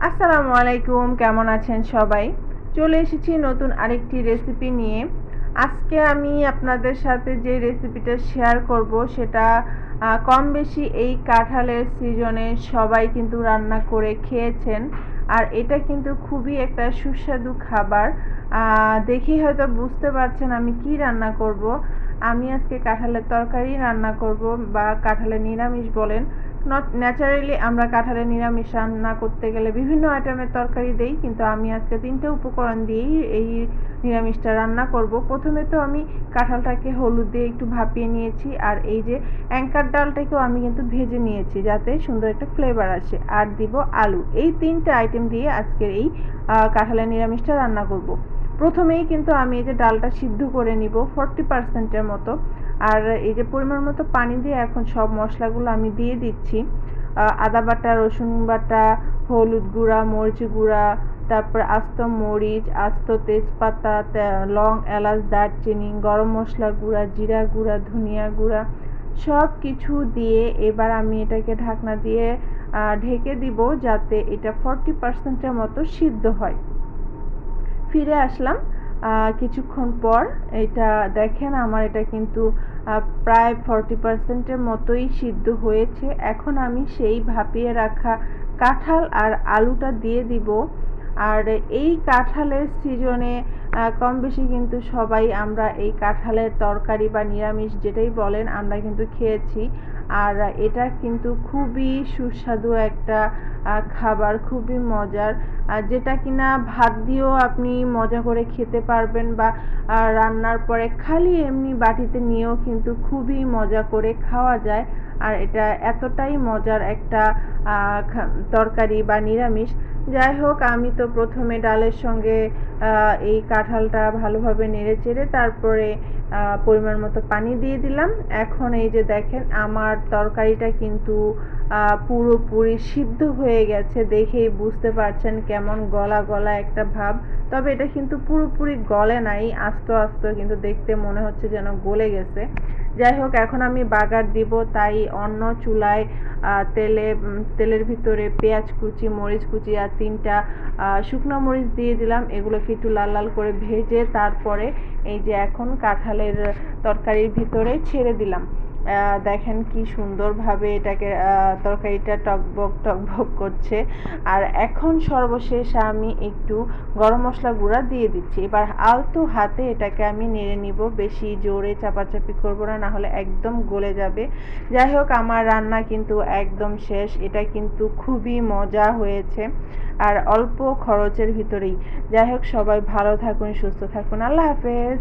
আসসালামু আলাইকুম, কেমন আছেন সবাই? চলে এসেছি নতুন আরেকটি রেসিপি নিয়ে। আজকে আমি আপনাদের সাথে যে রেসিপিটা শেয়ার করব সেটা কম বেশি এই কাঁঠালের সিজনে সবাই কিন্তু রান্না করে খেয়েছেন। আর এটা কিন্তু খুবই একটা সুস্বাদু খাবার। দেখেই হয়তো বুঝতে পারছেন আমি কি রান্না করব। আমি আজকে কাঁঠালের তরকারি রান্না করব, বা কাঁঠালের নিরামিষ বলেন। ন্যাচারালি আমরা কাঁঠালের নিরামিষ রান্না করতে গেলে বিভিন্ন আইটেমের তরকারি দেই, কিন্তু আমি আজকে 3টে উপকরণ দিয়েই এই নিরামিষটা রান্না করব। প্রথমে তো আমি কাঁঠালটাকে হলুদ দিয়ে একটু ভাপিয়ে নিয়েছি, আর এই যে অ্যাঙ্কার ডালটাকেও আমি কিন্তু ভেজে নিয়েছি যাতে সুন্দর একটা ফ্লেভার আসে। আর দিব আলু। এই 3টে আইটেম দিয়ে আজকের এই কাঁঠালের নিরামিষটা রান্না করব। প্রথমেই কিন্তু আমি এই যে ডালটা সিদ্ধ করে নিব 40%-এর মতো। আর এই যে পরিমাণ মতো পানি দিয়ে এখন সব মশলাগুলো আমি দিয়ে দিচ্ছি। আদা বাটা, রসুন বাটা, হলুদ গুঁড়া, মরিচ গুঁড়া, তারপর আস্ত মরিচ, আস্ত তেজপাতা, লং, এলাচ, দারচিনি, গরম মশলা গুঁড়া, জিরা গুঁড়া, ধনিয়া গুঁড়া সব কিছু দিয়ে এবার আমি এটাকে ঢাকনা দিয়ে ঢেকে দিব যাতে এটা 40%-এর মতো সিদ্ধ হয়। ফিরে আসলাম কিছুক্ষণ পর। এটা দেখেন আমার এটা কিন্তু প্রায় 40%-এর মতোই সিদ্ধ হয়েছে। এখন আমি সেই ভাপিয়ে রাখা কাঁঠাল আর আলুটা দিয়ে দিব। আর এই কাঁঠালের সিজনে কম বেশি কিন্তু সবাই আমরা এই কাঁঠালের তরকারি বা নিরামিষ যেটাই বলেন আমরা কিন্তু খেয়েছি। আর এটা কিন্তু খুবই সুস্বাদু একটা খাবার, খুবই মজার, যেটা কিনা ভাত দিয়েও আপনি মজা করে খেতে পারবেন, বা রান্নার পরে খালি এমনি বাটিতে নিয়েও কিন্তু খুবই মজা করে খাওয়া যায়। আর এটা এতটাই মজার একটা তরকারি বা নিরামিষ। যাই হোক, আমি তো প্রথমে ডালের সঙ্গে এই কাঁঠালটা ভালোভাবে নেড়ে চেড়ে তারপরে পরিমাণ মতো পানি দিয়ে দিলাম। এখন এই যে দেখেন আমার তরকারিটা কিন্তু পুরোপুরি সিদ্ধ হয়ে গেছে, দেখেই বুঝতে পারছেন কেমন গলা গলা একটা ভাব। তবে এটা কিন্তু পুরোপুরি গলে নাই, আস্ত আস্ত কিন্তু দেখতে মনে হচ্ছে যেন গলে গেছে। যাই হোক, এখন আমি বাগার দিব, তাই অন্য চুলায় তেলের ভিতরে পেঁয়াজ কুচি, মরিচ কুচি আর 3টা শুকনো মরিচ দিয়ে দিলাম। এগুলোকে একটু লাল লাল করে ভেজে তারপরে এই যে এখন কাঁঠালের তরকারির ভিতরে ছেড়ে দিলাম। দেখেন কি সুন্দরভাবে এটাকে তরকারিটা টকবক টকবক করছে। আর এখন সর্বশেষ আমি একটু গরম মশলা গুঁড়া দিয়ে দিচ্ছি। এবার আলতো হাতে এটাকে আমি নেড়ে নিব, বেশি জোরে চাপাচাপি করব না, না হলে একদম গলে যাবে। যাই হোক, আমার রান্না কিন্তু একদম শেষ। এটা কিন্তু খুবই মজা হয়েছে আর অল্প খরচের ভিতরেই। যাই হোক, সবাই ভালো থাকুন, সুস্থ থাকুন। আল্লাহ হাফেজ।